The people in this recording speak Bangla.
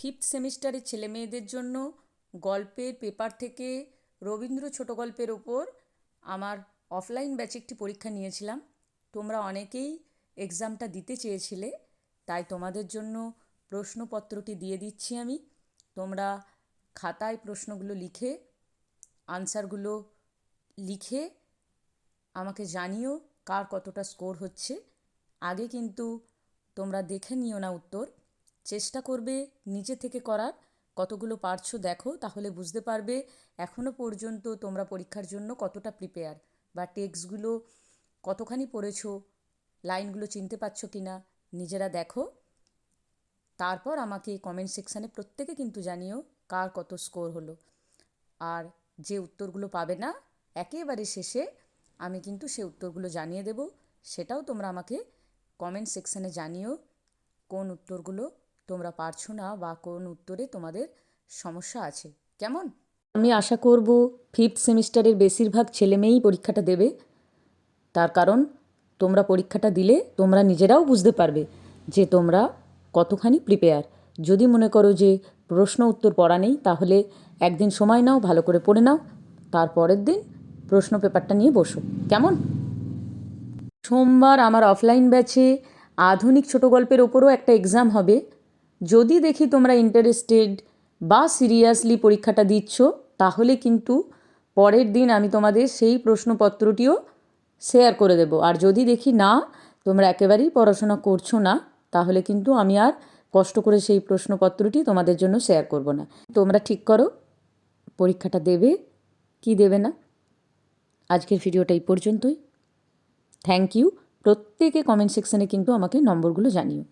ফিফথ সেমিস্টারের ছেলে মেয়েদের জন্য গল্পের পেপার থেকে রবীন্দ্র ছোট গল্পের ওপর আমার অফলাইন ব্যাচে একটি পরীক্ষা নিয়েছিলাম। তোমরা অনেকেই এক্সামটা দিতে চেয়েছিলে, তাই তোমাদের জন্য প্রশ্নপত্রটি দিয়ে দিচ্ছি আমি। তোমরা খাতায় প্রশ্নগুলো লিখে আনসারগুলো লিখে আমাকে জানিও কার কতটা স্কোর হচ্ছে। আগে কিন্তু তোমরা দেখে নিও না উত্তর, চেষ্টা করবে নিজে থেকে করার। কতগুলো পারছো দেখো, তাহলে বুঝতে পারবে এখনও পর্যন্ত তোমরা পরীক্ষার জন্য কতটা প্রিপেয়ার, বা টেক্সটগুলো কতখানি পড়েছো, লাইনগুলো চিনতে পারছো কি না নিজেরা দেখো। তারপর আমাকে কমেন্ট সেকশানে প্রত্যেকে কিন্তু জানিও কার কত স্কোর হলো। আর যে উত্তরগুলো পাবে না একেবারে শেষে আমি কিন্তু সে উত্তরগুলো জানিয়ে দেব, সেটাও তোমরা আমাকে কমেন্ট সেকশানে জানিও কোন উত্তরগুলো তোমরা পারছো না বা কোন উত্তরে তোমাদের সমস্যা আছে। কেমন? আমি আশা করব ফিফথ সেমিস্টারের বেশিরভাগ ছেলেমেয়েই পরীক্ষাটা দেবে। তার কারণ তোমরা পরীক্ষাটা দিলে তোমরা নিজেরাও বুঝতে পারবে যে তোমরা কতখানি প্রিপেয়ার। যদি মনে করো যে প্রশ্ন উত্তর পড়া নেই, তাহলে একদিন সময় নাও, ভালো করে পড়ে নাও, তারপরের দিন প্রশ্ন পেপারটা নিয়ে বসো। কেমন? সোমবার আমার অফলাইন ব্যাচে আধুনিক ছোট গল্পের ওপরও একটা এক্সাম হবে। যদি দেখি তোমরা ইন্টারেস্টেড বা সিরিয়াসলি পরীক্ষাটা দিচ্ছ, তাহলে কিন্তু পরের দিন আমি তোমাদের সেই প্রশ্নপত্রটিও শেয়ার করে দেব। আর যদি দেখি না তোমরা একেবারেই পড়াশোনা করছো না, তাহলে কিন্তু আমি আর কষ্ট করে সেই প্রশ্নপত্রটি তোমাদের জন্য শেয়ার করব না। তোমরা ঠিক করো পরীক্ষাটা দেবে কি দেবে না। আজকের ভিডিওটা এই পর্যন্তই। Thank you. প্রত্যেকে কমেন্ট সেকশানে কিন্তু আমাকে নম্বরগুলো জানিও।